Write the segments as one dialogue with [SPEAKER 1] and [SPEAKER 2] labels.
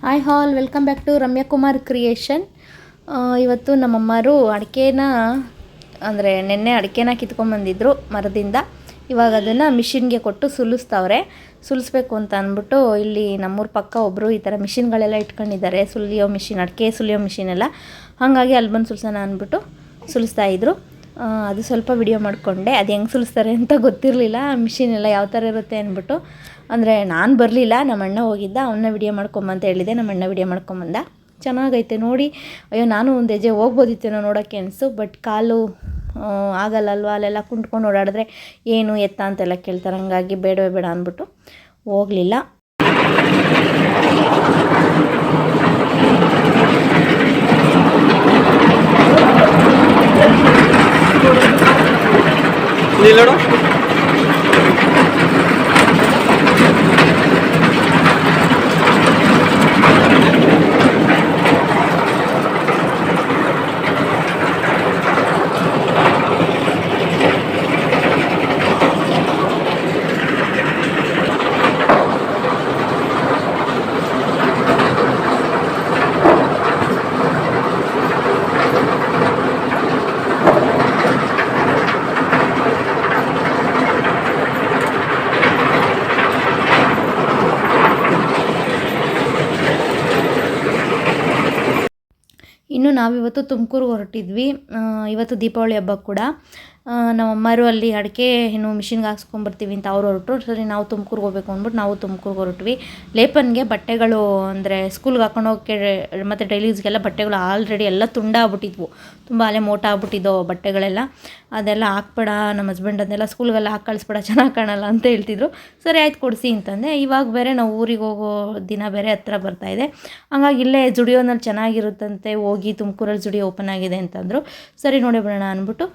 [SPEAKER 1] Hi all, welcome back to Ramya Kumar creation. ಇವತ್ತು ನಮ್ಮಮ್ಮರು ಅಡಿಕೆನ ಅಂದರೆ ನೆನ್ನೆ ಅಡಿಕೆನ ಕಿತ್ಕೊಂಡ್ಬಂದಿದ್ರು ಮರದಿಂದ. ಇವಾಗ ಅದನ್ನು ಮಿಷಿನ್ಗೆ ಕೊಟ್ಟು ಸುಲಿಸ್ತವ್ರೆ. ಸುಲಿಸ್ಬೇಕು ಅಂತ ಅಂದ್ಬಿಟ್ಟು ಇಲ್ಲಿ ನಮ್ಮೂರ ಪಕ್ಕ ಒಬ್ಬರು ಈ ಥರ ಮಿಷಿನ್ಗಳೆಲ್ಲ ಇಟ್ಕೊಂಡಿದ್ದಾರೆ, ಸುಲಿಯೋ ಮಿಷಿನ್, ಅಡಿಕೆ ಸುಲಿಯೋ ಮಿಷಿನ್ ಎಲ್ಲ. ಹಾಗಾಗಿ ಅಲ್ಲಿ ಬಂದು ಸುಲಿಸೋಣ ಅಂದ್ಬಿಟ್ಟು ಸುಲಿಸ್ತಾಯಿದ್ರು. ಅದು ಸ್ವಲ್ಪ ವಿಡಿಯೋ ಮಾಡಿಕೊಂಡೆ. ಅದು ಹೆಂಗೆ ಸುಲಿಸ್ತಾರೆ ಅಂತ ಗೊತ್ತಿರಲಿಲ್ಲ, ಮಿಷಿನ್ ಎಲ್ಲ ಯಾವ ಥರ ಇರುತ್ತೆ ಅಂದ್ಬಿಟ್ಟು. ಅಂದರೆ ನಾನು ಬರಲಿಲ್ಲ, ನಮ್ಮ ಅಣ್ಣ ಹೋಗಿದ್ದ, ಅವನ್ನ ವಿಡಿಯೋ ಮಾಡ್ಕೊಂಬಂತ ಹೇಳಿದೆ. ನಮ್ಮ ಅಣ್ಣ ವಿಡಿಯೋ ಮಾಡ್ಕೊಂಬಂದ. ಚೆನ್ನಾಗೈತೆ ನೋಡಿ. ಅಯ್ಯೋ, ನಾನು ಒಂದು ಹೆಜ್ಜೆ ಹೋಗ್ಬೋದಿತ್ತೇನೋ ನೋಡೋಕ್ಕೆ ಅನಿಸ್ತು. ಬಟ್ ಕಾಲು ಆಗಲ್ಲಲ್ವ, ಅಲ್ಲೆಲ್ಲ ಕುಂಟ್ಕೊಂಡು ಓಡಾಡಿದ್ರೆ ಏನು ಎತ್ತ ಅಂತೆಲ್ಲ ಕೇಳ್ತಾರೆ. ಹಂಗಾಗಿ ಬೇಡವೇ ಬೇಡ ಅಂದ್ಬಿಟ್ಟು ಹೋಗಲಿಲ್ಲ. ಇನ್ನು ನಾವಿವತ್ತು ತುಮಕೂರಿಗೆ ಹೊರಟಿದ್ವಿ. ಇವತ್ತು ದೀಪಾವಳಿ ಹಬ್ಬ ಕೂಡ. ನಮ್ಮಮ್ಮರು ಅಲ್ಲಿ ಅಡಿಕೆ ಏನು ಮಿಷಿನ್ಗೆ ಹಾಕ್ಸ್ಕೊಂಬರ್ತೀವಿ ಅಂತ ಅವ್ರು ಹೊರಟರು. ಸರಿ, ನಾವು ತುಮಕೂರಿಗೆ ಹೋಗ್ಬೇಕು ಅಂದ್ಬಿಟ್ಟು ನಾವು ತುಮಕೂರಿಗೆ ಹೊರಟ್ವಿ. ಲೇಪನ್ಗೆ ಬಟ್ಟೆಗಳು ಅಂದರೆ ಸ್ಕೂಲ್ಗೆ ಹಾಕೊಂಡು ಹೋಗೋಕ್ಕೆ ಮತ್ತು ಡೈಲೀಸ್ಗೆಲ್ಲ ಬಟ್ಟೆಗಳು ಆಲ್ರೆಡಿ ಎಲ್ಲ ತುಂಡಾಗ್ಬಿಟ್ಟಿದ್ವು. ತುಂಬ ಅಲ್ಲೇ ಮೋಟ ಆಗ್ಬಿಟ್ಟಿದ್ದೋ ಬಟ್ಟೆಗಳೆಲ್ಲ. ಅದೆಲ್ಲ ಹಾಕ್ಬೇಡ, ನಮ್ಮ ಹಸ್ಬೆಂಡ್ ಅದನ್ನೆಲ್ಲ ಸ್ಕೂಲ್ಗೆಲ್ಲ ಹಾಕಿ ಕಳಿಸ್ಬೇಡ, ಚೆನ್ನಾಗಿ ಕಾಣಲ್ಲ ಅಂತ ಹೇಳ್ತಿದ್ರು. ಸರಿ ಆಯ್ತು, ಕೊಡಿಸಿ ಅಂತಂದೆ. ಇವಾಗ ಬೇರೆ ನಾವು ಊರಿಗೆ ಹೋಗೋ ದಿನ ಬೇರೆ ಹತ್ರ ಬರ್ತಾಯಿದೆ. ಹಂಗಾಗಿ ಇಲ್ಲೇ ಜುಡಿಯೋನಲ್ಲಿ ಚೆನ್ನಾಗಿರುತ್ತಂತೆ, ಹೋಗಿ ತುಮಕೂರಲ್ಲಿ ಜುಡಿಯೋ ಓಪನ್ ಆಗಿದೆ ಅಂತಂದರು. ಸರಿ ನೋಡಿ ಬಿಡೋಣ ಅಂದ್ಬಿಟ್ಟು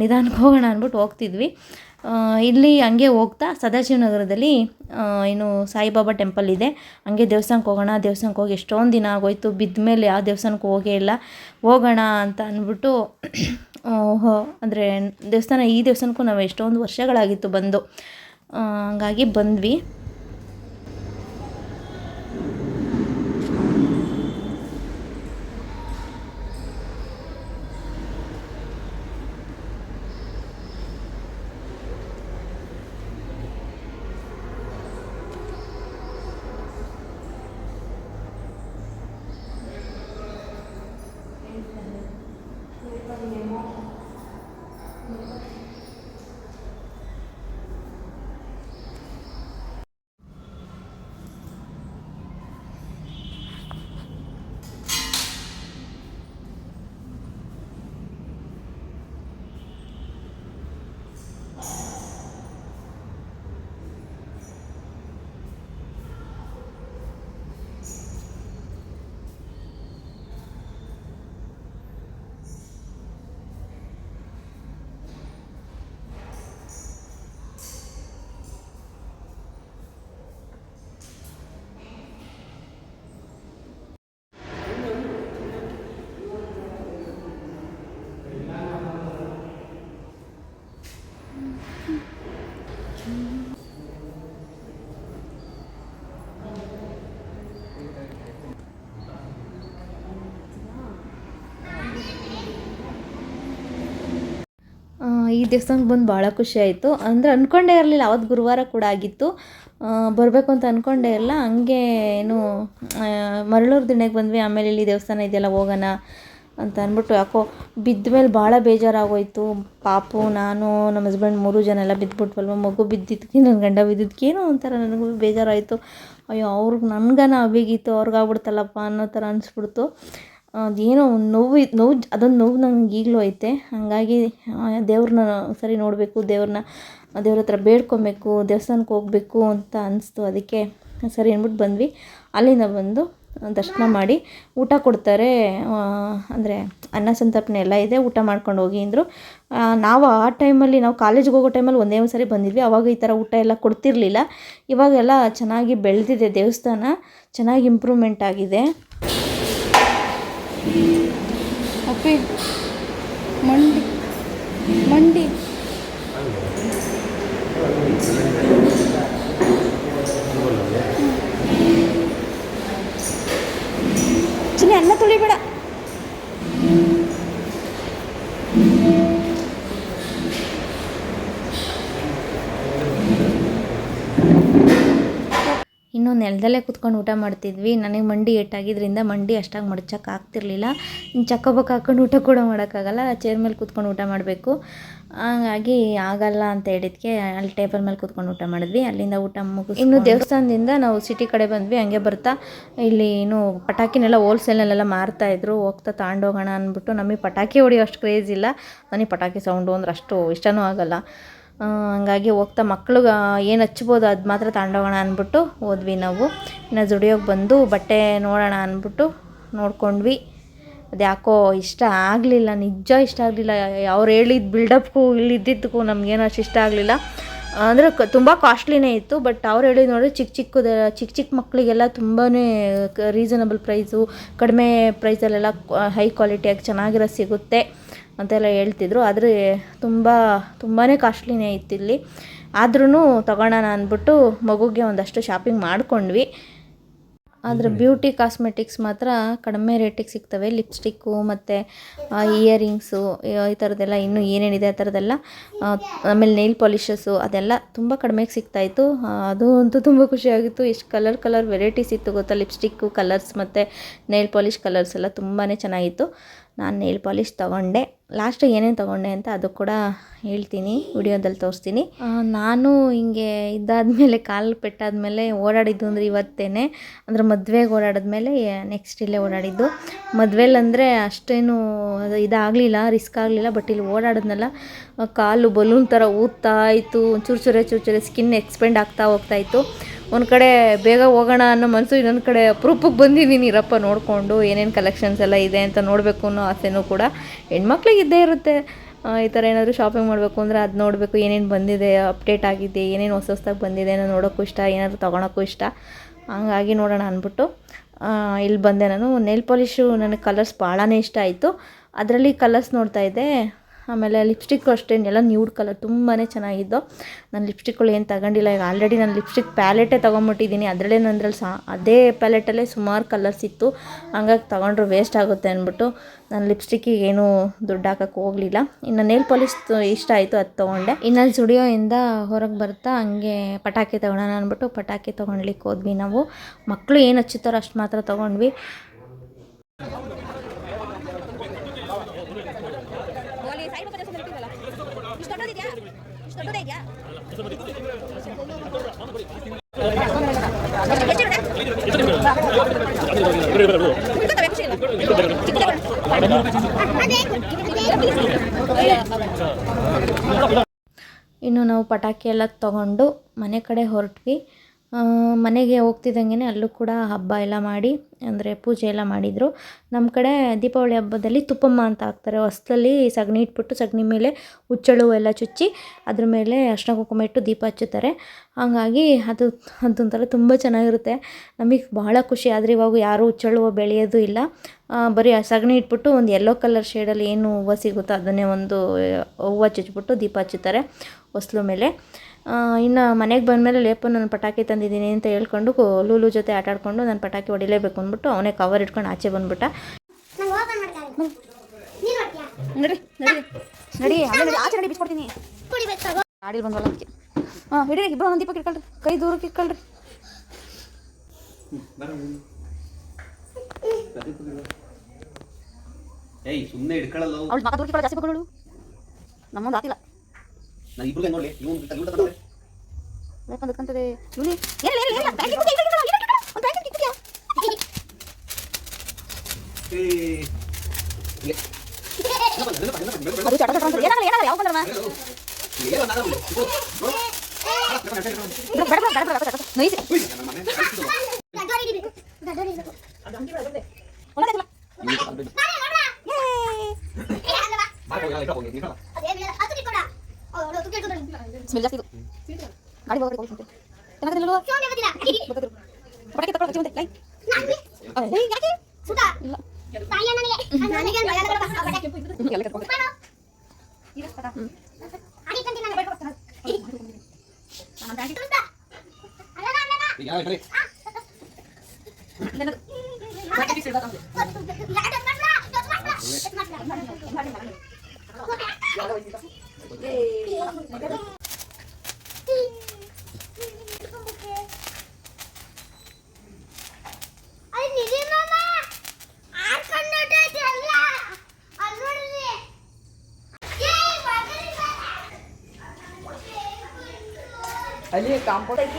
[SPEAKER 1] ನಿಧಾನಕ್ಕೆ ಹೋಗೋಣ ಅಂದ್ಬಿಟ್ಟು ಹೋಗ್ತಿದ್ವಿ. ಇಲ್ಲಿ ಹಂಗೆ ಹೋಗ್ತಾ ಸದಾಶಿವನಗರದಲ್ಲಿ ಏನು ಸಾಯಿಬಾಬಾ ಟೆಂಪಲ್ ಇದೆ. ಹಂಗೆ ದೇವಸ್ಥಾನಕ್ಕೆ ಹೋಗೋಣ, ದೇವಸ್ಥಾನಕ್ಕೆ ಹೋಗಿ ಎಷ್ಟೊಂದು ದಿನ ಆಗೋಯ್ತು, ಬಿದ್ದ ಮೇಲೆ ಯಾವ ದೇವಸ್ಥಾನಕ್ಕೂ ಹೋಗೇ ಇಲ್ಲ, ಹೋಗೋಣ ಅಂತ ಅಂದ್ಬಿಟ್ಟು ಅಂದರೆ ಈ ದೇವಸ್ಥಾನಕ್ಕೂ ನಾವು ಎಷ್ಟೊಂದು ವರ್ಷಗಳಾಗಿತ್ತು ಬಂದು. ಹಂಗಾಗಿ ಬಂದ್ವಿ. ಈ ದೇವಸ್ಥಾನಕ್ಕೆ ಬಂದು ಭಾಳ ಖುಷಿ ಆಯಿತು. ಅಂದರೆ ಅಂದ್ಕೊಂಡೇ ಇರಲಿಲ್ಲ, ಅವತ್ತು ಗುರುವಾರ ಕೂಡ ಆಗಿತ್ತು. ಬರಬೇಕು ಅಂತ ಅಂದ್ಕೊಂಡೇ ಇಲ್ಲ. ಹಂಗೆ ಏನು ಮರಳೂರು ದಿಣ್ಣೆಗೆ ಬಂದ್ವಿ. ಆಮೇಲೆ ಇಲ್ಲಿ ದೇವಸ್ಥಾನ ಇದೆಯಲ್ಲ, ಹೋಗೋಣ ಅಂತ ಅಂದ್ಬಿಟ್ಟು ಯಾಕೋ ಬಿದ್ದ ಮೇಲೆ ಭಾಳ ಬೇಜಾರಾಗೋಯ್ತು. ಪಾಪು, ನಾನು, ನಮ್ಮ ಹಸ್ಬೆಂಡ್ 3 ಜನ ಎಲ್ಲ ಬಿದ್ದುಬಿಟ್ವಲ್ವ. ಮಗು ಬಿದ್ದಿದ್ದಕ್ಕೆ, ನನ್ನ ಗಂಡ ಬಿದ್ದಿದ್ದಕ್ಕೇನೋ ಒಂಥರ ನನಗೂ ಬೇಜಾರಾಯಿತು. ಅಯ್ಯೋ, ಅವ್ರಿಗೆ ನನಗನ ಅಭಿಗೀತು, ಅವ್ರಿಗಾಗ್ಬಿಡ್ತಲ್ಲಪ್ಪ ಅನ್ನೋ ಥರ ಅನಿಸ್ಬಿಡ್ತು. ಅದೇನೋ ನೋವು ಅದೊಂದು ನೋವು ನನಗೆ ಈಗಲೂ ಐತೆ. ಹಾಗಾಗಿ ದೇವ್ರನ್ನ ಸರಿ ನೋಡಬೇಕು, ದೇವ್ರ ಹತ್ರ ಬೇಡ್ಕೊಬೇಕು, ದೇವಸ್ಥಾನಕ್ಕೆ ಹೋಗಬೇಕು ಅಂತ ಅನಿಸ್ತು. ಅದಕ್ಕೆ ಸರಿ ಅಂದ್ಬಿಟ್ಟು ಬಂದ್ವಿ. ಅಲ್ಲಿಂದ ಬಂದು ದರ್ಶನ ಮಾಡಿ ಊಟ ಕೊಡ್ತಾರೆ. ಅಂದರೆ ಅನ್ನ ಸಂತರ್ಪಣೆ ಎಲ್ಲ ಇದೆ, ಊಟ ಮಾಡ್ಕೊಂಡು ಹೋಗಿ ಅಂದರು. ನಾವು ಆ ಟೈಮಲ್ಲಿ, ನಾವು ಕಾಲೇಜಿಗೆ ಹೋಗೋ ಟೈಮಲ್ಲಿ ಒಂದೇ ಒಂದು ಸರಿ ಬಂದಿದ್ವಿ. ಆವಾಗ ಈ ಥರ ಊಟ ಎಲ್ಲ ಕೊಡ್ತಿರಲಿಲ್ಲ. ಇವಾಗೆಲ್ಲ ಚೆನ್ನಾಗಿ ಬೆಳೆದಿದೆ ದೇವಸ್ಥಾನ, ಚೆನ್ನಾಗಿ ಇಂಪ್ರೂವ್ಮೆಂಟ್ ಆಗಿದೆ.
[SPEAKER 2] ಅಪ್ಪಿ ಮಂಡಿ ಮಂಡಿ ಅನ್ನ ತುಳಿಬೇಡ.
[SPEAKER 1] ಇನ್ನು ನೆಲದಲ್ಲೇ ಕೂತ್ಕೊಂಡು ಊಟ ಮಾಡ್ತಿದ್ವಿ. ನನಗೆ ಮಂಡಿ ಏಟಾಗಿದ್ದರಿಂದ ಮಂಡಿ ಅಷ್ಟಾಗಿ ಮಡ್ಚಕ್ಕೆ ಆಗ್ತಿರ್ಲಿಲ್ಲ. ಇನ್ನು ಚಕ್ಕಬಕ್ಕ ಹಾಕ್ಕೊಂಡು ಊಟ ಕೂಡ ಮಾಡೋಕ್ಕಾಗಲ್ಲ, ಚೇರ್ ಮೇಲೆ ಕೂತ್ಕೊಂಡು ಊಟ ಮಾಡಬೇಕು. ಹಾಗಾಗಿ ಆಗಲ್ಲ ಅಂತ ಹೇಳಿದ್ಕೆ ಅಲ್ಲಿ ಟೇಬಲ್ ಮೇಲೆ ಕೂತ್ಕೊಂಡು ಊಟ ಮಾಡಿದ್ವಿ. ಅಲ್ಲಿಂದ ಊಟ ಮುಗಿಸಿ ಇನ್ನು ದೇವಸ್ಥಾನದಿಂದ ನಾವು ಸಿಟಿ ಕಡೆ ಬಂದ್ವಿ. ಹಂಗೆ ಬರ್ತಾ ಇಲ್ಲಿ ಇನ್ನು ಪಟಾಕಿನೆಲ್ಲ ಹೋಲ್ಸೇಲ್ನಲ್ಲೆಲ್ಲ ಮಾರ್ತಾಯಿದ್ರು. ಹೋಗ್ತಾ ತಗೊಂಡೋಗೋಣ ಅಂದ್ಬಿಟ್ಟು, ನಮಗೆ ಪಟಾಕಿ ಹೊಡಿಯೋ ಅಷ್ಟು ಕ್ರೇಜ್ ಇಲ್ಲ. ನನಗೆ ಪಟಾಕಿ ಸೌಂಡು ಅಂದ್ರೆ ಅಷ್ಟು ಇಷ್ಟನೂ ಆಗಲ್ಲ. ಹಂಗಾಗಿ ಹೋಗ್ತಾ ಮಕ್ಳಿಗೆ ಏನು ಹಚ್ಬೋದು ಅದು ಮಾತ್ರ ತಗೊಂಡೋಗೋಣ ಅಂದ್ಬಿಟ್ಟು ಹೋದ್ವಿ ನಾವು. ಇನ್ನು ಜುಡಿಯೋಗೆ ಬಂದು ಬಟ್ಟೆ ನೋಡೋಣ ಅಂದ್ಬಿಟ್ಟು ನೋಡ್ಕೊಂಡ್ವಿ. ಅದು ಯಾಕೋ ಇಷ್ಟ ಆಗಲಿಲ್ಲ, ನಿಜ ಇಷ್ಟ ಆಗಲಿಲ್ಲ. ಅವ್ರು ಹೇಳಿದ ಬಿಲ್ಡಪ್ಗೂ ಇಲ್ಲಿದ್ದಕ್ಕೂ ನಮಗೇನು ಅಷ್ಟು ಇಷ್ಟ ಆಗಲಿಲ್ಲ. ಅಂದರೆ ತುಂಬ ಕಾಸ್ಟ್ಲಿನೇ ಇತ್ತು. ಬಟ್ ಅವ್ರು ಹೇಳಿದ್ದು ನೋಡಿ ಚಿಕ್ಕ ಮಕ್ಕಳಿಗೆಲ್ಲ ತುಂಬಾ ರೀಸನಬಲ್ ಪ್ರೈಸು, ಕಡಿಮೆ ಪ್ರೈಸಲ್ಲೆಲ್ಲ ಹೈ ಕ್ವಾಲಿಟಿಯಾಗಿ ಚೆನ್ನಾಗಿರೋ ಸಿಗುತ್ತೆ ಅಂತೆಲ್ಲ ಹೇಳ್ತಿದ್ರು. ಆದರೆ ತುಂಬಾ ಕಾಸ್ಟ್ಲಿನೇ ಇತ್ತು ಇಲ್ಲಿ. ಆದ್ರೂ ತಗೊಳ್ಳೋಣ ಅಂದ್ಬಿಟ್ಟು ಮಗುಗೆ ಒಂದಷ್ಟು ಶಾಪಿಂಗ್ ಮಾಡ್ಕೊಂಡ್ವಿ. ಆದರೆ ಬ್ಯೂಟಿ ಕಾಸ್ಮೆಟಿಕ್ಸ್ ಮಾತ್ರ ಕಡಿಮೆ ರೇಟಿಗೆ ಸಿಗ್ತವೆ. ಲಿಪ್ಸ್ಟಿಕ್ಕು ಮತ್ತು ಇಯರಿಂಗ್ಸು ಈ ಥರದ್ದೆಲ್ಲ ಇನ್ನೂ ಏನೇನಿದೆ ಆ ಥರದ್ದೆಲ್ಲ, ಆಮೇಲೆ ನೈಲ್ ಪಾಲಿಷಸ್ಸು ಅದೆಲ್ಲ ತುಂಬ ಕಡಿಮೆಗೆ ಸಿಗ್ತಾಯಿತ್ತು. ಅದು ಅಂತೂ ತುಂಬ ಖುಷಿಯಾಗಿತ್ತು. ಎಷ್ಟು ಕಲರ್ ವೆರೈಟೀಸ್ ಇತ್ತು ಗೊತ್ತಾ, ಲಿಪ್ಸ್ಟಿಕ್ಕು ಕಲರ್ಸ್ ಮತ್ತು ನೈಲ್ ಪಾಲಿಷ್ ಕಲರ್ಸ್ ಎಲ್ಲ ತುಂಬಾ ಚೆನ್ನಾಗಿತ್ತು. ನಾನು ನೈಲ್ ಪಾಲಿಷ್ ತೊಗೊಂಡೆ. ಲಾಸ್ಟ್ ಏನೇನು ತೊಗೊಂಡೆ ಅಂತ ಅದು ಕೂಡ ಹೇಳ್ತೀನಿ, ವಿಡಿಯೋದಲ್ಲಿ ತೋರಿಸ್ತೀನಿ. ನಾನು ಹಿಂಗೆ ಇದಾದಮೇಲೆ ಕಾಲು ಪೆಟ್ಟಾದಮೇಲೆ ಓಡಾಡಿದ್ದು ಅಂದರೆ ಇವತ್ತೇನೆ. ಅಂದರೆ ಮದುವೆಗೆ ಓಡಾಡಿದ್ಮೇಲೆ ನೆಕ್ಸ್ಟ್ ಇಲ್ಲೇ ಓಡಾಡಿದ್ದು. ಮದುವೆಲಂದರೆ ಅಷ್ಟೇನು ಇದಾಗಲಿಲ್ಲ, ರಿಸ್ಕ್ ಆಗಲಿಲ್ಲ. ಬಟ್ ಇಲ್ಲಿ ಓಡಾಡಿದ್ನಲ್ಲ, ಕಾಲು ಬಲೂನ್ ಥರ ಊದ್ತಾ ಇತ್ತು. ಚೂರು ಸ್ಕಿನ್ ಎಕ್ಸ್ಪೆಂಡ್ ಆಗ್ತಾ ಹೋಗ್ತಾಯಿತ್ತು. ಒಂದು ಕಡೆ ಬೇಗ ಹೋಗೋಣ ಅನ್ನೋ ಮನಸ್ಸು, ಇನ್ನೊಂದು ಕಡೆ ಅಪರೂಪಕ್ಕೆ ಬಂದಿದ್ದೀನಿ ಇರಪ್ಪ ನೋಡಿಕೊಂಡು ಏನೇನು ಕಲೆಕ್ಷನ್ಸ್ ಎಲ್ಲ ಇದೆ ಅಂತ ನೋಡಬೇಕು ಅನ್ನೋ ಆಸೆನೂ ಕೂಡ ಹೆಣ್ಮಕ್ಳಿಗೆ ಇದ್ದೇ ಇರುತ್ತೆ. ಈ ಥರ ಏನಾದರೂ ಶಾಪಿಂಗ್ ಮಾಡಬೇಕು ಅಂದರೆ ಅದು ನೋಡಬೇಕು, ಏನೇನು ಬಂದಿದೆ, ಅಪ್ಡೇಟ್ ಆಗಿದೆ, ಏನೇನು ಹೊಸದಾಗಿ ಬಂದಿದೆ ಅನ್ನೋ ನೋಡೋಕ್ಕೂ ಇಷ್ಟ, ಏನಾದರೂ ತೊಗೊಳಕ್ಕೂ ಇಷ್ಟ. ಹಂಗಾಗಿ ನೋಡೋಣ ಅಂದ್ಬಿಟ್ಟು ಇಲ್ಲಿ ಬಂದೆ ನಾನು. ನೈಲ್ ಪಾಲಿಶು ನನಗೆ ಕಲರ್ಸ್ ಭಾಳನೇ ಇಷ್ಟ ಆಯಿತು. ಅದರಲ್ಲಿ ಕಲರ್ಸ್ ನೋಡ್ತಾಯಿದ್ದೆ. ಆಮೇಲೆ ಲಿಪ್ಸ್ಟಿಕ್ಕು ಅಷ್ಟೇ ಎಲ್ಲ ನ್ಯೂಡ್ ಕಲರ್ ತುಂಬಾ ಚೆನ್ನಾಗಿದ್ದು. ನಾನು ಲಿಪ್ಸ್ಟಿಕ್ಗಳು ಏನು ತಗೊಂಡಿಲ್ಲ. ಈಗ ಆಲ್ರೆಡಿ ನಾನು ಲಿಪ್ಸ್ಟಿಕ್ ಪ್ಯಾಲೆಟೇ ತೊಗೊಂಬಿಟ್ಟಿದ್ದೀನಿ. ಅದರಲ್ಲೇ ಅದೇ ಪ್ಯಾಲೆಟಲ್ಲೇ ಸುಮಾರು ಕಲರ್ಸ್ ಇತ್ತು. ಹಂಗಾಗಿ ತೊಗೊಂಡ್ರೆ ವೇಸ್ಟ್ ಆಗುತ್ತೆ ಅಂದ್ಬಿಟ್ಟು ನಾನು ಲಿಪ್ಸ್ಟಿಕ್ಕಿಗೆ ಏನೂ ದುಡ್ಡು ಹಾಕೋಕ್ಕೆ ಹೋಗಲಿಲ್ಲ. ಇನ್ನು ನೈಲ್ ಪಾಲಿಶ್ ಇಷ್ಟ ಆಯಿತು, ಅದು ತೊಗೊಂಡೆ. ಇನ್ನು ಸ್ಟುಡಿಯೋಯಿಂದ ಹೊರಗೆ ಬರ್ತಾ ಹಂಗೆ ಪಟಾಕಿ ತೊಗೊಳೋಣ ಅಂದ್ಬಿಟ್ಟು ಪಟಾಕಿ ತೊಗೊಳ್ಲಿಕ್ಕೆ ಹೋದ್ವಿ ನಾವು. ಮಕ್ಕಳು ಏನು ಹಚ್ಚುತ್ತಾರೋ ಅಷ್ಟು ಮಾತ್ರ ತೊಗೊಂಡ್ವಿ. ಇನ್ನು ನಾವು ಪಟಾಕಿ ಎಲ್ಲ ತೊಗೊಂಡು ಮನೆ ಕಡೆ ಹೊರಟ್ವಿ. ಮನೆಗೆ ಹೋಗ್ತಿದ್ದಂಗೆ ಅಲ್ಲೂ ಕೂಡ ಹಬ್ಬ ಎಲ್ಲ ಮಾಡಿ, ಅಂದರೆ ಪೂಜೆ ಎಲ್ಲ ಮಾಡಿದರು. ನಮ್ಮ ಕಡೆ ದೀಪಾವಳಿ ಹಬ್ಬದಲ್ಲಿ ತುಪ್ಪಮ್ಮ ಅಂತ ಹಾಕ್ತಾರೆ. ಹೊಸ್ದಲ್ಲಿ ಸಗಣಿ ಇಟ್ಬಿಟ್ಟು ಸಗಣಿ ಮೇಲೆ ಹುಚ್ಚಳು ಎಲ್ಲ ಚುಚ್ಚಿ ಅದ್ರ ಮೇಲೆ ಅರ್ಶಿನ ಕುಂಕುಮ ಇಟ್ಟು ದೀಪ ಹಚ್ಚುತ್ತಾರೆ. ಹಾಗಾಗಿ ಅದೊಂಥರ ತುಂಬ ಚೆನ್ನಾಗಿರುತ್ತೆ. ನಮಗೆ ಬಹಳ ಖುಷಿ. ಆದರೆ ಇವಾಗ ಯಾರೂ ಹುಚ್ಚಳು ಬೆಳೆಯೋದು ಇಲ್ಲ. ಬರೀ ಸಗಣಿ ಇಟ್ಬಿಟ್ಟು ಒಂದು ಯೆಲ್ಲೋ ಕಲರ್ ಶೇಡಲ್ಲಿ ಏನು ಹೂವು ಸಿಗುತ್ತೋ ಅದನ್ನೇ ಒಂದು ಹೂವು ಚುಚ್ಚಿಬಿಟ್ಟು ದೀಪ ಹಚ್ಚುತ್ತಾರೆ ಹೊಸ್ಲು ಮೇಲೆ. ಇನ್ನು ಮನೆಗೆ ಬಂದಮೇಲೆ ಲೇಪ ನಾನು ಪಟಾಕಿ ತಂದಿದ್ದೀನಿ ಅಂತ ಹೇಳ್ಕೊಂಡು ಲೂಲು ಜೊತೆ ಆಟ ಆಡಿಕೊಂಡು ನಾನು ಪಟಾಕಿ ಹೊಡಿಲೇಬೇಕು ಅಂದ್ಬಿಟ್ಟು ಅವನೇ ಕವರ್ ಇಟ್ಕೊಂಡು ಆಚೆ ಬಂದುಬಿಟ್ಟ.
[SPEAKER 2] ನಡಿ ಆಚೆ ನಡಿ ಬಿಚ್ಕೊಡ್ತೀನಿ. ಗಾಡಿ ಬಂದವಲ್ಲ ಅದಕ್ಕೆ. ಹಿಡೀರಿ, ಇಬ್ಬರು ಒಂದೊಂದು ದೀಪಕ್ಕೆ ಇಟ್ಕೊಳ್ರಿ, ಕೈ ದೂರಕ್ಕೆ ಇಟ್ಕೊಳ್ರಿ. ಅವಳು ಮಗ ದೂರಕ್ಕೆ ಜಾಸ್ತಿ ಬಗಳು ನಮ್ಮೊಂದು ಆತಿಲ್ಲ. ಯಾಕಂದ್ರೆ ಸ್ಮೆಲ್ ಜಾಸ್ತಿ ಇದು. ಗಾಡಿ ಹೋಗ್ರಿ ಪಟಾಕಿ ತಗೊಳ್ಳಿ ಮುಂದೆ ಲೈ ಅಲ್ಲಿ ಕಾಂಪೌಂಡ್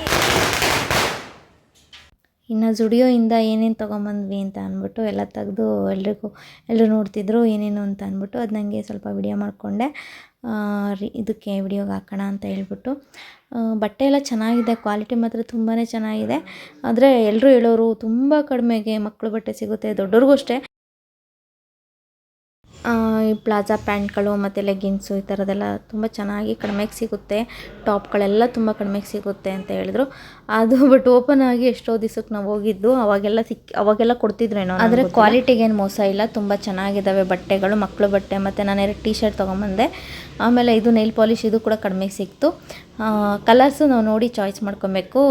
[SPEAKER 1] ಇನ್ನು ಜುಡಿಯೋಯಿಂದ ಏನೇನು ತೊಗೊಂಬಂದ್ವಿ ಅಂತ ಅಂದ್ಬಿಟ್ಟು ಎಲ್ಲ ತೆಗೆದು ಎಲ್ಲರೂ ನೋಡ್ತಿದ್ರು ಏನೇನು ಅಂತ ಅಂದ್ಬಿಟ್ಟು ಅದು ನನಗೆ ಸ್ವಲ್ಪ ವಿಡಿಯೋ ಮಾಡಿಕೊಂಡೆ. ಇದಕ್ಕೆ ವಿಡಿಯೋಗೆ ಹಾಕೋಣ ಅಂತ ಹೇಳ್ಬಿಟ್ಟು ಬಟ್ಟೆ ಎಲ್ಲ ಚೆನ್ನಾಗಿದೆ, ಕ್ವಾಲಿಟಿ ಮಾತ್ರ ತುಂಬಾ ಚೆನ್ನಾಗಿದೆ. ಆದರೆ ಎಲ್ಲರೂ ಹೇಳೋರು ತುಂಬ ಕಡಿಮೆಗೆ ಮಕ್ಕಳು ಬಟ್ಟೆ ಸಿಗುತ್ತೆ, ದೊಡ್ಡವ್ರಿಗೂ ಅಷ್ಟೇ. ಈ ಪ್ಲಾಜಾ ಪ್ಯಾಂಟ್ಗಳು ಮತ್ತು ಲೆಗ್ಗಿನ್ಸು ಈ ಥರದ್ದೆಲ್ಲ ತುಂಬ ಚೆನ್ನಾಗಿ ಕಡಿಮೆಗೆ ಸಿಗುತ್ತೆ, ಟಾಪ್ಗಳೆಲ್ಲ ತುಂಬ ಕಡಿಮೆಗೆ ಸಿಗುತ್ತೆ ಅಂತ ಹೇಳಿದ್ರು. ಅದು ಬಟ್ ಓಪನ್ ಆಗಿ ಎಷ್ಟೋ ದಿವಸಕ್ಕೆ ನಾವು ಹೋಗಿದ್ದು, ಅವಾಗೆಲ್ಲ ಕೊಡ್ತಿದ್ರೇನೋ. ಆದರೆ ಕ್ವಾಲಿಟಿಗೇನು ಮೋಸ ಇಲ್ಲ, ತುಂಬ ಚೆನ್ನಾಗಿದ್ದಾವೆ ಬಟ್ಟೆಗಳು, ಮಕ್ಕಳು ಬಟ್ಟೆ. ಮತ್ತು ನಾನು 2 ಟೀ ಶರ್ಟ್ ತೊಗೊಂಬಂದೆ. ಆಮೇಲೆ ಇದು ನೈಲ್ ಪಾಲಿಶ್, ಇದು ಕೂಡ ಕಡಿಮೆಗೆ ಸಿಕ್ತು. ಕಲರ್ಸು ನಾವು ನೋಡಿ ಚಾಯ್ಸ್ ಮಾಡ್ಕೊಬೇಕು.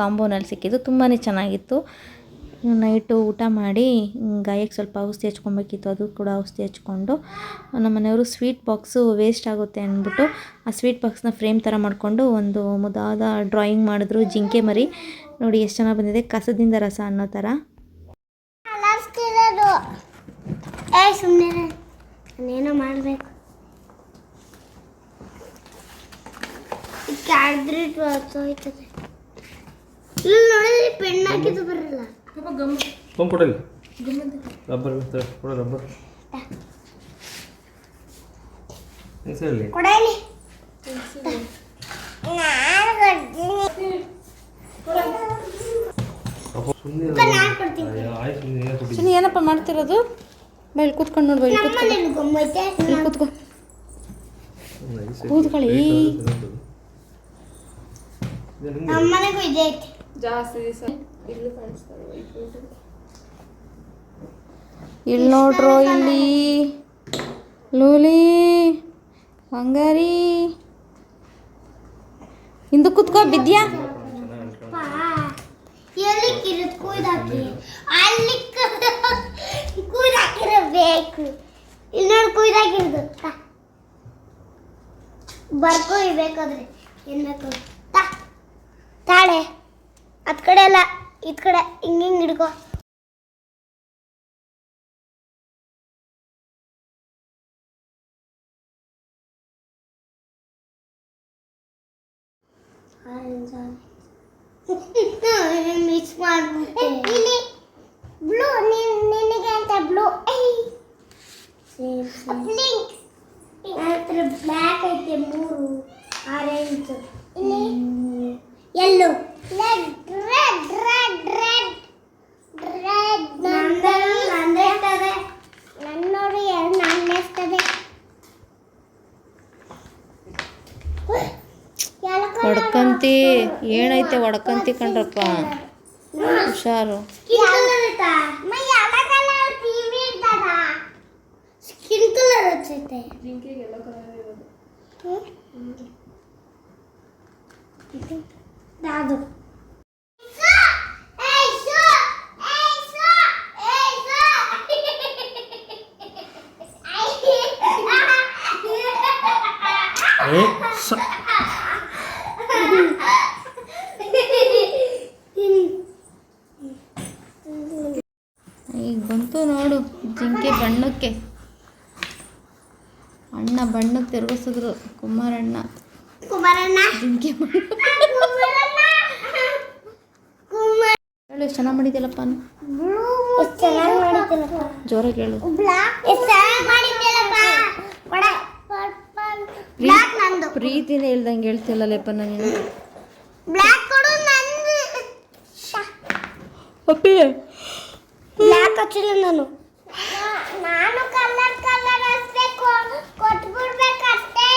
[SPEAKER 1] ಕಾಂಬೋನಲ್ಲಿ ಸಿಕ್ಕಿದ್ದು ತುಂಬಾ ಚೆನ್ನಾಗಿತ್ತು. ನೈಟು ಊಟ ಮಾಡಿ ಗಾಯಕ್ಕೆ ಸ್ವಲ್ಪ ಔಷಧಿ ಹಚ್ಕೊಬೇಕಿತ್ತು, ಅದು ಕೂಡ ಔಷಧಿ ಹಚ್ಕೊಂಡು ನಮ್ಮ ಮನೆಯವರು ಸ್ವೀಟ್ ಬಾಕ್ಸು ವೇಸ್ಟ್ ಆಗುತ್ತೆ ಅಂದ್ಬಿಟ್ಟು ಆ ಸ್ವೀಟ್ ಬಾಕ್ಸ್ನ ಫ್ರೇಮ್ ಥರ ಮಾಡಿಕೊಂಡು ಒಂದು ಮುದಾದ ಡ್ರಾಯಿಂಗ್ ಮಾಡಿದ್ರು. ಜಿಂಕೆ ಮರಿ ನೋಡಿ ಎಷ್ಟು ಚೆನ್ನಾಗಿ ಬಂದಿದೆ, ಕಸದಿಂದ ರಸ ಅನ್ನೋ ಥರ.
[SPEAKER 3] ಏನೋ ಮಾಡಬೇಕು ನೋಡಿದ್ರೆ ಪೆನ್ ಹಾಕಿದ್ದು ಬರಲ್ಲ.
[SPEAKER 4] ಕೊಡಲಿ ರಬ್ಬರ್ ಕೊಡ, ರಬ್ಬರ್ ಹೆಸರಲ್ಲಿ
[SPEAKER 3] ಕೊಡಲಿ
[SPEAKER 2] ಸುಮ್ಮನೆ ಏನಪ್ಪ ಮಾಡ್ತಿರೋದು? ಬೈಲ್ ಕೂತ್ಕೊಂಡು ನೋಡ್ಬ, ಇಲ್ಲಿ ಕೂತ್ಕೊ, ಕೂತ್ಕೊಳ್ಳಿ.
[SPEAKER 3] ನಮ್ಮನೆಗೂ ಇದೆ
[SPEAKER 2] ಜಾಸ್ತಿ ದಿವಸ ಇಲ್ಲಿ ಕಾಣಿಸ್ತಾರೆ.
[SPEAKER 1] ಇಲ್ಲಿ ನೋಡ್ರೋ, ಇಲ್ಲಿ ಲೂಲಿ ಬಂಗಾರಿ ಹಿಂದೆ ಕೂತ್ಕೋ, ಬಿದ್ಯಾ?
[SPEAKER 3] ಎಲ್ಲಿ ಕಿರಿದು ಕುಯ್ದಾಕಿ, ಅಲ್ಲಿ ಕುಯ್ದಾಕಿರಬೇಕು. ಇಲ್ಲಿ ನೋಡಿ ಕುಯ್ದಾಕಿರೋದು ಬರ್ಕೊಯ್ಬೇಕಾದ್ರೆ ಏನ್ ಬೇಕು ತಾಳೆ, ಅದ್ ಕಡೆ ಅಲ್ಲ ಇದ್ ಕಡೆ ಹಿಂಗೆ ಹಿಡ್ಕೊ. ಮಿಕ್ಸ್ ಮಾಡ್ಬಿಟ್ಟೆ. ಇಲ್ಲಿ ಬ್ಲೂ, ನಿನಗೆ ಅಂತ ಬ್ಲೂ, ಪಿಂಕ್, ನಂತರ ಬ್ಲ್ಯಾಕ್ ಐತೆ 3, ಆರೆಂಜ್, ಇಲ್ಲಿ yellow, red red red red red. ನಂದೇಸ್ತದೆ ನನ್ನೋಡಿ ನಂದೇಸ್ತದೆ.
[SPEAKER 1] ಹೊಡ್ಕಂತಿ ಏನೈತೆ, ಹೊಡ್ಕಂತಿ ಕಂಡ್ರಪ್ಪ, ಹುಷಾರು.
[SPEAKER 3] ಸ್ಕಿನ್ ಕಲರ್ ಹಚ್ಚೈತೆ. ಅದು
[SPEAKER 1] ಈಗ ಬಂತು ನೋಡು ಜಿಂಕೆ ಬಣ್ಣಕ್ಕೆ. ಅಣ್ಣ ಬಣ್ಣಕ್ಕೆ ತಿರುಗಿಸಿದ್ರು, ಕುಮಾರಣ್ಣ ಜಿಂಕೆ ಹೇಳು, ಎಷ್ಟು ಚೆನ್ನಾಗಿ ಮಾಡಿದ್ಯಲ್ಲಪ್ಪ. ಜೋರಾಗಿ ಹೇಳು. ಪ್ರೀತಿನ ಹೇಳ್ದಂಗೆ ಹೇಳ್ತಿಲ್ಲಪ್ಪ ನಾನು. ಅಪ್ಪಿ
[SPEAKER 3] ಬ್ಲ್ಯಾಕ್ ಹಚ್ಚಿಲ್ಲ ನಾನು ಕಲರ್ ಕಲರ್ ಹಚ್ಬೇಕು, ಕೊಟ್ಬಿಡ್ಬೇಕಷ್ಟೇ.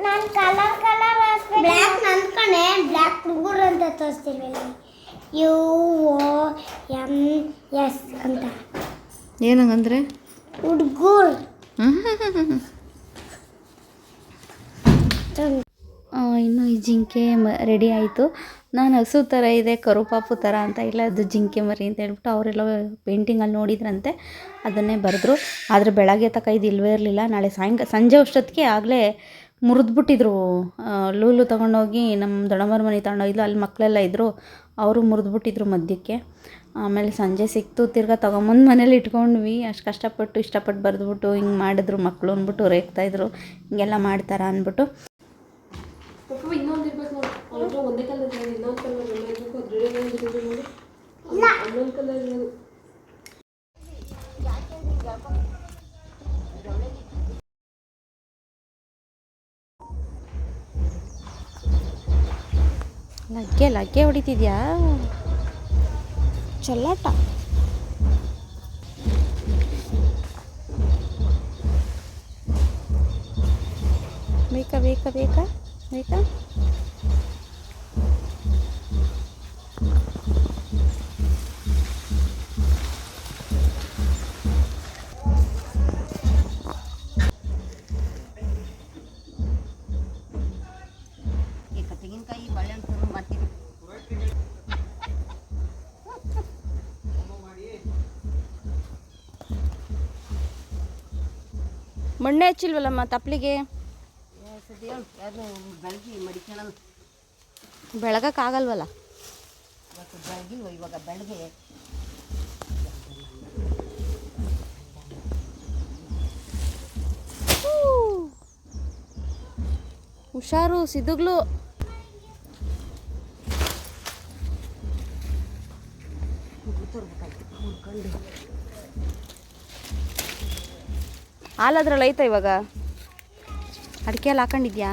[SPEAKER 3] ನಾನು ಕಲರ್ ಹಚ್ಬೇಕು. ಬ್ಲ್ಯಾಕ್ ನನ್ನ ಕಣೆ, ಬ್ಲ್ಯಾಕ್ ಹುಡುಗರು ಅಂತ ತೋರಿಸ್ತೀವಿ, UOMS ಅಂತ.
[SPEAKER 1] ಏನಂಗಂದ್ರೆ
[SPEAKER 3] ಹುಡುಗರು.
[SPEAKER 2] ಇನ್ನು ಈ ಜಿಂಕೆ ರೆಡಿ ಆಯಿತು. ನಾನು ಹಸು ಥರ ಇದೆ, ಕರುಪಾಪು ಥರ ಅಂತ, ಇಲ್ಲ ಅದು ಜಿಂಕೆ ಮರಿ ಅಂತ ಹೇಳ್ಬಿಟ್ಟು ಅವರೆಲ್ಲ ಪೇಂಟಿಂಗಲ್ಲಿ ನೋಡಿದ್ರಂತೆ, ಅದನ್ನೇ ಬರೆದ್ರು. ಆದರೆ ಬೆಳಗ್ಗೆ ತನಕ ಇದು ಇಲ್ಲವೇ ಇರಲಿಲ್ಲ. ನಾಳೆ ಸಂಜೆ ಅಷ್ಟೊತ್ತಿಗೆ ಆಗಲೇ ಮುರಿದ್ಬಿಟ್ಟಿದ್ರು. ಲೂಲು ತೊಗೊಂಡೋಗಿ ನಮ್ಮ ದೊಡ್ಡಮ್ಮರ ಮನೆಗೆ ತಗೊಂಡೋಗಿದ್ಲು, ಅಲ್ಲಿ ಮಕ್ಕಳೆಲ್ಲ ಇದ್ದರು, ಅವರು ಮುರಿದ್ಬಿಟ್ಟಿದ್ರು ಮಧ್ಯಕ್ಕೆ. ಆಮೇಲೆ ಸಂಜೆ ಸಿಕ್ತು, ತಿರ್ಗಾ ತೊಗೊಂಬಂದು ಮನೇಲಿ ಇಟ್ಕೊಂಡ್ವಿ. ಅಷ್ಟು ಕಷ್ಟಪಟ್ಟು ಇಷ್ಟಪಟ್ಟು ಬರೆದ್ಬಿಟ್ಟು ಹಿಂಗೆ ಮಾಡಿದ್ರು ಮಕ್ಕಳು ಅಂದ್ಬಿಟ್ಟು ರೇಗ್ತಾಯಿದ್ರು, ಹಿಂಗೆಲ್ಲ ಮಾಡ್ತಾರ ಅಂದ್ಬಿಟ್ಟು. ಲಗ್ಗೆ ಹೊಡಿತಿದ್ಯಾ ಚಲ್ಲಾಟ. ಬೇಕಾ ಬೇಕಾ ಬೇಕಾ ಬೇಕಾ ತೆಂಗಿನಕಾಯಿ ಬಾಳೆಹಣ್ಣು ಮಾಡ್ತೀವಿ. ಮಣ್ಣೆ ಹಚ್ಚಿಲ್ವಲ್ಲಮ್ಮ ತಪ್ಪಲಿಗೆ. ಬೆಳಗಕ್ಕಾಗಲ್ವಲ್ಲ ಇವಾಗ ಬೆಳಗ್ಗೆ. ಹುಷಾರು ಸಿದ್ದುಗ್ಲು. ಹಾಲದ್ರಲ್ಲಿ ಐತ ಇವಾಗ. ಅಡಿಕೆಯಲ್ಲಿ ಹಾಕೊಂಡಿದ್ಯಾ?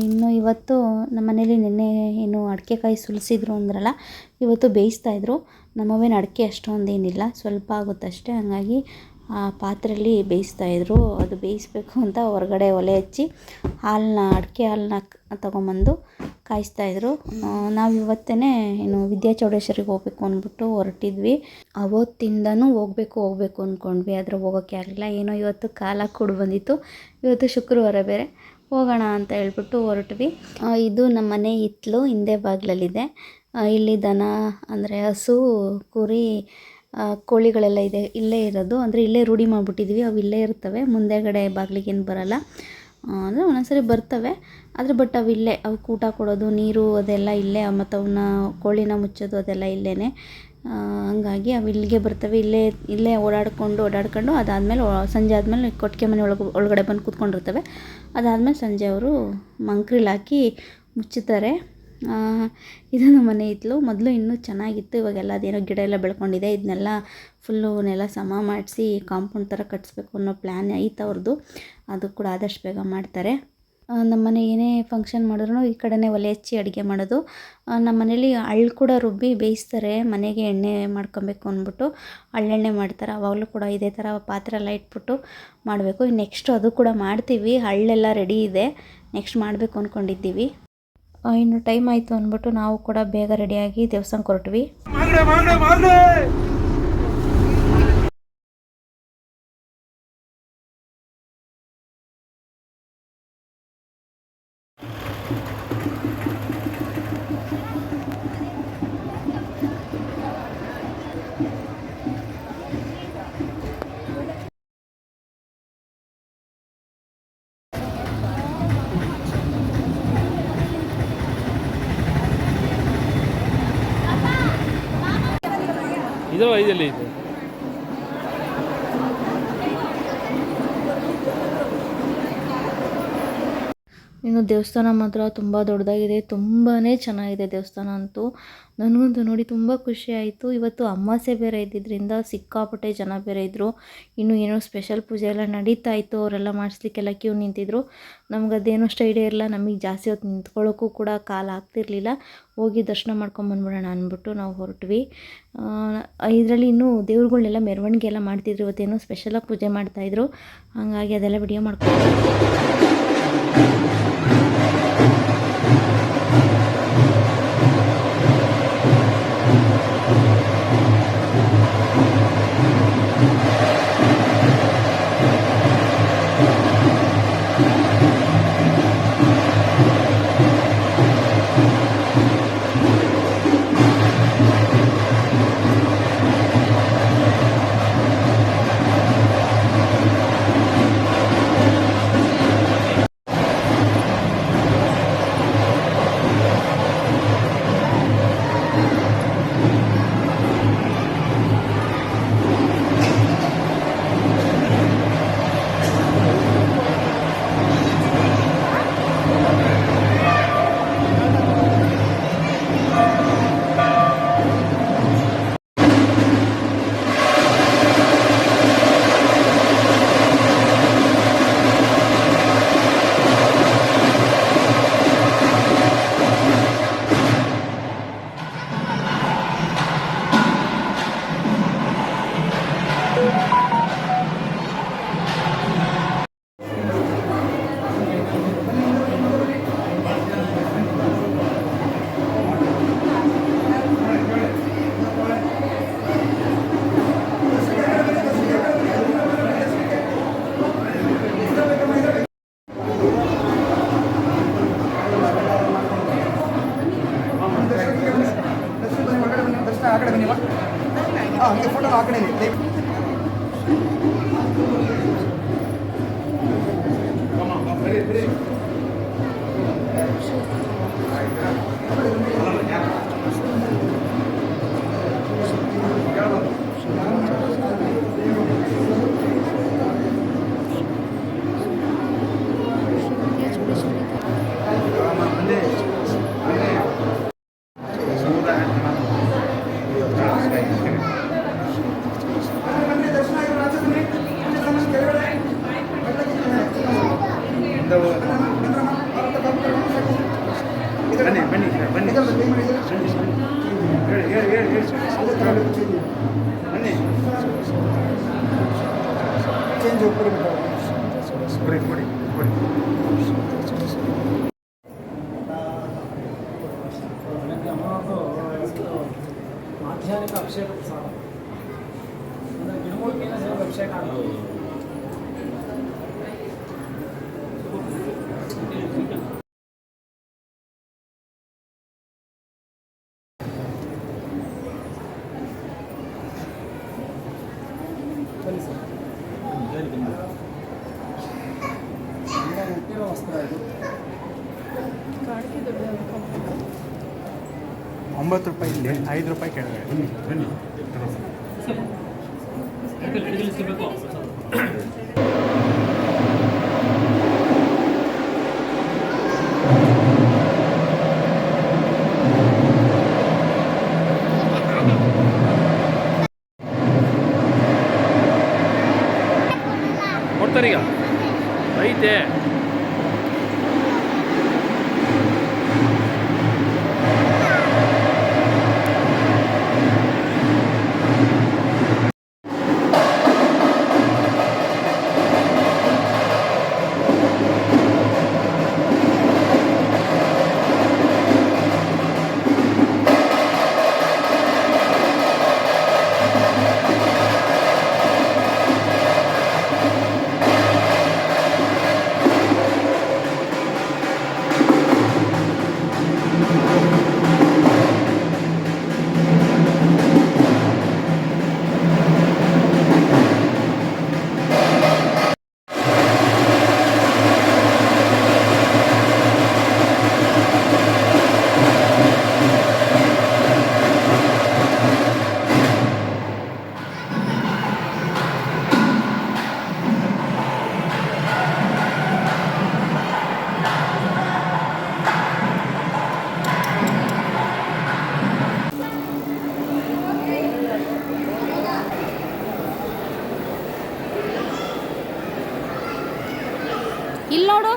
[SPEAKER 2] ಇನ್ನು ಇವತ್ತು ನಮ್ಮ ಮನೇಲಿ ನಿನ್ನೆ ಏನು ಅಡಿಕೆಕಾಯಿ ಸುಲಿಸಿದ್ರು ಅಂದ್ರಲ್ಲ, ಇವತ್ತು ಬೇಯಿಸ್ತಾಯಿದ್ರು. ನಮ್ಮವೇನು ಅಡಿಕೆ ಅಷ್ಟೊಂದೇನಿಲ್ಲ, ಸ್ವಲ್ಪ ಆಗುತ್ತಷ್ಟೇ. ಹಂಗಾಗಿ ಆ ಪಾತ್ರೆಯಲ್ಲಿ ಬೇಯಿಸ್ತಾಯಿದ್ರು. ಅದು ಬೇಯಿಸ್ಬೇಕು ಅಂತ ಹೊರಗಡೆ ಒಲೆ ಹಚ್ಚಿ ಅಡಿಕೆ ಹಾಲನ್ನ ತೊಗೊಂಬಂದು ಕಾಯಿಸ್ತಾಯಿದ್ರು. ನಾವು ಇವತ್ತೇ ಏನು ವಿದ್ಯಾಚೌಡೇಶ್ವರಿಗೆ ಹೋಗ್ಬೇಕು ಅಂದ್ಬಿಟ್ಟು ಹೊರಟಿದ್ವಿ. ಅವತ್ತಿಂದನೂ ಹೋಗ್ಬೇಕು ಅಂದ್ಕೊಂಡ್ವಿ, ಆದರೆ ಹೋಗೋಕ್ಕೆ ಆಗಲಿಲ್ಲ. ಏನೋ ಇವತ್ತು ಕಾಲ ಕೂಡ ಬಂದಿತ್ತು. ಇವತ್ತು ಶುಕ್ರವಾರ ಬೇರೆ, ಹೋಗೋಣ ಅಂತ ಹೇಳ್ಬಿಟ್ಟು ಹೊರಟ್ವಿ. ಇದು ನಮ್ಮ ಮನೆ ಹಿತ್ತಲು ಹಿಂದೆ ಬಾಗಿಲಲ್ಲಿದೆ. ಇಲ್ಲಿ ದನ ಅಂದರೆ ಹಸು, ಕುರಿ, ಕೋಳಿಗಳೆಲ್ಲ ಇದೆ, ಇಲ್ಲೇ ಇರೋದು. ಅಂದರೆ ಇಲ್ಲೇ ರೂಢಿ ಮಾಡಿಬಿಟ್ಟಿದ್ವಿ, ಅವು ಇಲ್ಲೇ ಇರ್ತವೆ, ಮುಂದೆಗಡೆ ಬಾಗಿಲಿಗೇನು ಬರೋಲ್ಲ. ಅಂದರೆ ಒಂದೊಂದ್ಸರಿ ಬರ್ತವೆ, ಆದರೆ ಬಟ್ ಅವು ಇಲ್ಲೇ, ಅವಕ್ಕೆ ಊಟ ಕೊಡೋದು, ನೀರು ಅದೆಲ್ಲ ಇಲ್ಲೇ, ಮತ್ತು ಅವನ್ನ ಕೋಳಿನ ಮುಚ್ಚೋದು ಅದೆಲ್ಲ ಇಲ್ಲೇ. ಹಂಗಾಗಿ ಅವು ಇಲ್ಲಿಗೆ ಬರ್ತವೆ, ಇಲ್ಲೇ ಓಡಾಡ್ಕೊಂಡು ಅದಾದಮೇಲೆ ಸಂಜೆ ಆದಮೇಲೆ ಕೊಟ್ಟಿಗೆ ಮನೆ ಒಳಗಡೆ ಬಂದು ಕೂತ್ಕೊಂಡಿರ್ತವೆ. ಅದಾದಮೇಲೆ ಸಂಜೆ ಅವರು ಮಂಕ್ರಿಲ್ ಹಾಕಿ ಮುಚ್ಚುತ್ತಾರೆ. ಇದು ನಮ್ಮ ಮನೆ ಹಿತ್ತಲು. ಮೊದಲು ಇನ್ನೂ ಚೆನ್ನಾಗಿತ್ತು, ಇವಾಗೆಲ್ಲ ಅದೇನೋ ಗಿಡ ಎಲ್ಲ ಬೆಳ್ಕೊಂಡಿದೆ. ಇದನ್ನೆಲ್ಲ ಫುಲ್ಲು ನೆಲ ಸಮ ಮಾಡಿಸಿ ಕಾಂಪೌಂಡ್ ಥರ ಕಟ್ಟಿಸ್ಬೇಕು ಅನ್ನೋ ಪ್ಲ್ಯಾನ್ ಐತೆ ಅವ್ರದ್ದು. ಅದು ಕೂಡ ಆದಷ್ಟು ಬೇಗ ಮಾಡ್ತಾರೆ. ನಮ್ಮ ಮನೆ ಏನೇ ಫಂಕ್ಷನ್ ಮಾಡಿದ್ರು ಈ ಕಡೆನೇ ಒಲೆ ಹಚ್ಚಿ ಅಡುಗೆ ಮಾಡೋದು. ನಮ್ಮ ಮನೇಲಿ ಅಳ್ಳು ಕೂಡ ರುಬ್ಬಿ ಬೇಯಿಸ್ತಾರೆ, ಮನೆಗೆ ಎಣ್ಣೆ ಮಾಡ್ಕೊಬೇಕು ಅಂದ್ಬಿಟ್ಟು ಅಳ್ಳೆಣ್ಣೆ ಮಾಡ್ತಾರೆ. ಅವಾಗಲೂ ಕೂಡ ಇದೇ ಥರ ಪಾತ್ರೆ ಎಲ್ಲ ಇಟ್ಬಿಟ್ಟು ಮಾಡಬೇಕು. ನೆಕ್ಸ್ಟು ಅದು ಕೂಡ ಮಾಡ್ತೀವಿ. ಹಳ್ಳೆಲ್ಲ ರೆಡಿ ಇದೆ, ನೆಕ್ಸ್ಟ್ ಮಾಡಬೇಕು ಅಂದ್ಕೊಂಡಿದ್ದೀವಿ. ಇನ್ನು ಟೈಮ್ ಆಯಿತು ಅಂದ್ಬಿಟ್ಟು ನಾವು ಕೂಡ ಬೇಗ ರೆಡಿಯಾಗಿ ದೇವಸ್ಥಾನಕ್ಕೆ ಹೊರಟ್ವಿ.
[SPEAKER 4] ಇದು ಐದಲ್ಲಿ ಇದೆ.
[SPEAKER 1] ಇನ್ನು ದೇವಸ್ಥಾನ ಮಾತ್ರ ತುಂಬ ದೊಡ್ಡದಾಗಿದೆ, ತುಂಬಾ ಚೆನ್ನಾಗಿದೆ ದೇವಸ್ಥಾನ ಅಂತೂ. ನನಗಂತೂ ನೋಡಿ ತುಂಬ ಖುಷಿ ಆಯಿತು. ಇವತ್ತು ಅಮಾವಾಸ್ಯೆ ಬೇರೆ ಇದ್ದಿದ್ದರಿಂದ ಸಿಕ್ಕಾಪಟ್ಟೆ ಜನ ಬೇರೆ ಇದ್ದರು. ಇನ್ನು ಏನೋ ಸ್ಪೆಷಲ್ ಪೂಜೆ ಎಲ್ಲ ನಡೀತಾ ಇತ್ತು, ಅವರೆಲ್ಲ ಮಾಡಿಸ್ಲಿಕ್ಕೆಲ್ಲ ಕ್ಯೂ ನಿಂತಿದ್ರು. ನಮ್ಗೆ ಅದೇನೋ ಅಷ್ಟು ಐಡಿಯಾ ಇರಲ್ಲ, ನಮಗೆ ಜಾಸ್ತಿ ಹೊತ್ತು ನಿಂತ್ಕೊಳ್ಳೋಕ್ಕೂ ಕೂಡ ಕಾಲ ಆಗ್ತಿರ್ಲಿಲ್ಲ. ಹೋಗಿ ದರ್ಶನ ಮಾಡ್ಕೊಂಬಂದ್ಬಿಡೋಣ ಅಂದ್ಬಿಟ್ಟು ನಾವು ಹೊರಟ್ವಿ. ಇದರಲ್ಲಿ ಇನ್ನೂ ದೇವ್ರುಗಳ್ನೆಲ್ಲ ಮೆರವಣಿಗೆ ಎಲ್ಲ ಮಾಡ್ತಿದ್ರು. ಇವತ್ತೇನೋ ಸ್ಪೆಷಲಾಗಿ ಪೂಜೆ ಮಾಡ್ತಾಯಿದ್ರು, ಹಾಗಾಗಿ ಅದೆಲ್ಲ ವಿಡಿಯೋ ಮಾಡ್ಕೊಂಡು
[SPEAKER 5] ಆಧ್ಯಾತ್ಮಿಕ ಅಭಿಷೇಕ ಪ್ರಸಾದ ಅಂದರೆ ಗಿಡಮೂಲಿಕೆಯಿಂದ ಸೇರಿದ ಅಭಿಷೇಕ ಆಗುತ್ತೆ. ಹುಟ್ಟಿರೋ ವಸ್ತ್ರ ಇದು
[SPEAKER 6] 9 ರೂಪಾಯಿ ಇಲ್ಲಿ 5 ರೂಪಾಯಿ ಕೆಳಗೆ. ಬನ್ನಿ
[SPEAKER 4] ಕೊಡ್ತಾರೀಗ ಐತೆ.
[SPEAKER 2] ಇಲ್ಲಿ ನೋಡು.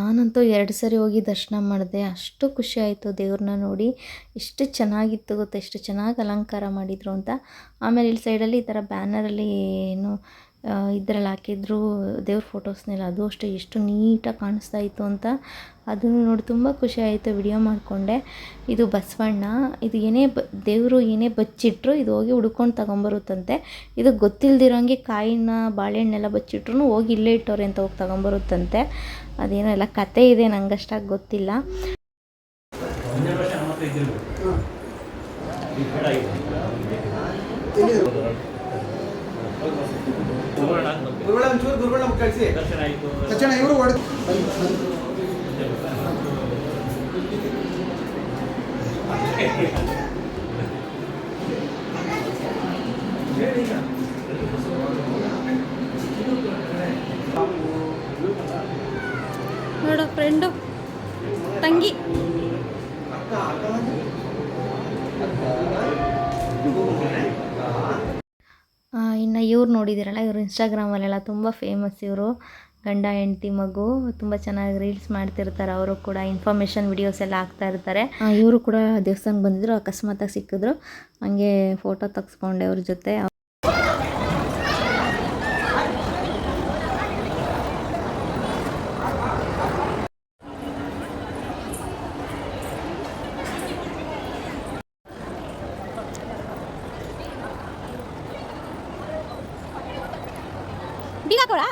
[SPEAKER 1] ನಾನಂತೂ 2 ಸರಿ ಹೋಗಿ ದರ್ಶನ ಮಾಡಿದೆ. ಅಷ್ಟು ಖುಷಿ ಆಯಿತು ದೇವ್ರನ್ನ ನೋಡಿ. ಎಷ್ಟು ಚೆನ್ನಾಗಿತ್ತು ಗೊತ್ತಾ, ಎಷ್ಟು ಚೆನ್ನಾಗಿ ಅಲಂಕಾರ ಮಾಡಿದರು ಅಂತ. ಆಮೇಲೆ ಇಲ್ಲಿ ಸೈಡಲ್ಲಿ ಈ ಥರ ಬ್ಯಾನರಲ್ಲಿ ಏನು ಇದ್ರಲ್ಲಿ ಹಾಕಿದ್ರು ದೇವ್ರ ಫೋಟೋಸ್ನೆಲ್ಲ, ಅದು ಅಷ್ಟೇ ಎಷ್ಟು ನೀಟಾಗಿ ಕಾಣಿಸ್ತಾ ಇತ್ತು ಅಂತ. ಅದನ್ನು ನೋಡಿ ತುಂಬ ಖುಷಿ ಆಯಿತು. ವಿಡಿಯೋ ಮಾಡಿಕೊಂಡೆ. ಇದು ಬಸವಣ್ಣ, ಇದು ಏನೇ ದೇವರು ಏನೇ ಬಚ್ಚಿಟ್ರು ಇದು ಹೋಗಿ ಹುಡ್ಕೊಂಡು ತಗೊಂಬರುತ್ತಂತೆ. ಇದು ಗೊತ್ತಿಲ್ದಿರೋಂಗೆ ಕಾಯಿನ ಬಾಳೆಹಣ್ಣೆಲ್ಲ ಬಚ್ಚಿಟ್ರು ಹೋಗಿ ಇಲ್ಲೇ ಇಟ್ಟವ್ರೆ ಅಂತ ಹೋಗಿ ತಗೊಂಬರುತ್ತಂತೆ. ಅದೇನೋ ಎಲ್ಲ ಕತೆ ಇದೆ, ನಂಗಷ್ಟಾಗಿ ಗೊತ್ತಿಲ್ಲ.
[SPEAKER 6] ತಕ್ಷಣ ಇವರು
[SPEAKER 2] ನೋಡು ಫ್ರೆಂಡು ತಂಗಿ.
[SPEAKER 1] ಇನ್ನು ಇವ್ರು ನೋಡಿದ್ದೀರಲ್ಲ, ಇವರು ಇನ್ಸ್ಟಾಗ್ರಾಮಲ್ಲೆಲ್ಲ ತುಂಬ ಫೇಮಸ್. ಇವರು ಗಂಡ ಹೆಂಡತಿ ಮಗು ತುಂಬ ಚೆನ್ನಾಗಿ ರೀಲ್ಸ್ ಮಾಡ್ತಿರ್ತಾರೆ. ಅವರು ಕೂಡ ಇನ್ಫಾರ್ಮೇಷನ್ ವಿಡಿಯೋಸ್ ಎಲ್ಲ ಹಾಕ್ತಾ ಇರ್ತಾರೆ. ಇವರು ಕೂಡ ದೇವಸ್ಥಾನಕ್ಕೆ ಬಂದಿದ್ರು, ಅಕಸ್ಮಾತಾಗಿ ಸಿಕ್ಕಿದ್ರು. ಹಂಗೆ ಫೋಟೋ ತೆಗೆಸ್ಕೊಂಡೆ ಅವ್ರ ಜೊತೆ.
[SPEAKER 2] ಈಗ ಹಾಕೋರಾ?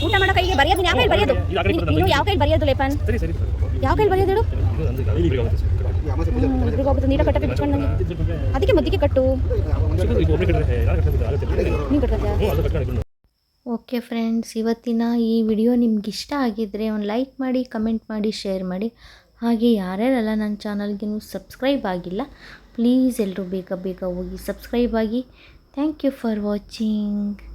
[SPEAKER 2] ಊಟ ಮಾಡೋ ಕೈಗೆ ಬರೆಯೋದು ಯಾವ ಕೈಲಿ ಬರೆಯೋದು? ನೀನು ಯಾವ ಕೈಲಿ ಬರೆಯೋದು ಲೇಪನ್? ಯಾವ ಕೈಲಿ ಬರೆಯೋದು ಹೇಳು? ಇಬ್ರಿಗೂ ಹೋಗುತ್ತೆ ನೀಟಾಗಿ ಕಟ್ಟಕ್ಕೆ ಬಿಚ್ಕೊಂಡು ನಂಗೆ. ಅದಕ್ಕೆ ಮುದ್ದಿಗೆ ಕಟ್ಟು. ನೀನು ಕಟ್ಟೋದ್ಯಾ?
[SPEAKER 1] ಓಕೆ ಫ್ರೆಂಡ್ಸ್, ಇವತ್ತಿನ ಈ ವಿಡಿಯೋ ನಿಮ್ಗೆ ಇಷ್ಟ ಆಗಿದ್ದರೆ ಒಂದು ಲೈಕ್ ಮಾಡಿ, ಕಮೆಂಟ್ ಮಾಡಿ, ಶೇರ್ ಮಾಡಿ. ಹಾಗೆ ಯಾರ್ಯಾರೆಲ್ಲ ನನ್ನ ಚಾನಲ್ಗೆ ನೀವು ಸಬ್ಸ್ಕ್ರೈಬ್ ಆಗಿಲ್ಲ, ಪ್ಲೀಸ್ ಎಲ್ಲರೂ ಬೇಗ ಬೇಗ ಹೋಗಿ ಸಬ್ಸ್ಕ್ರೈಬ್ ಆಗಿ. Thank you for watching.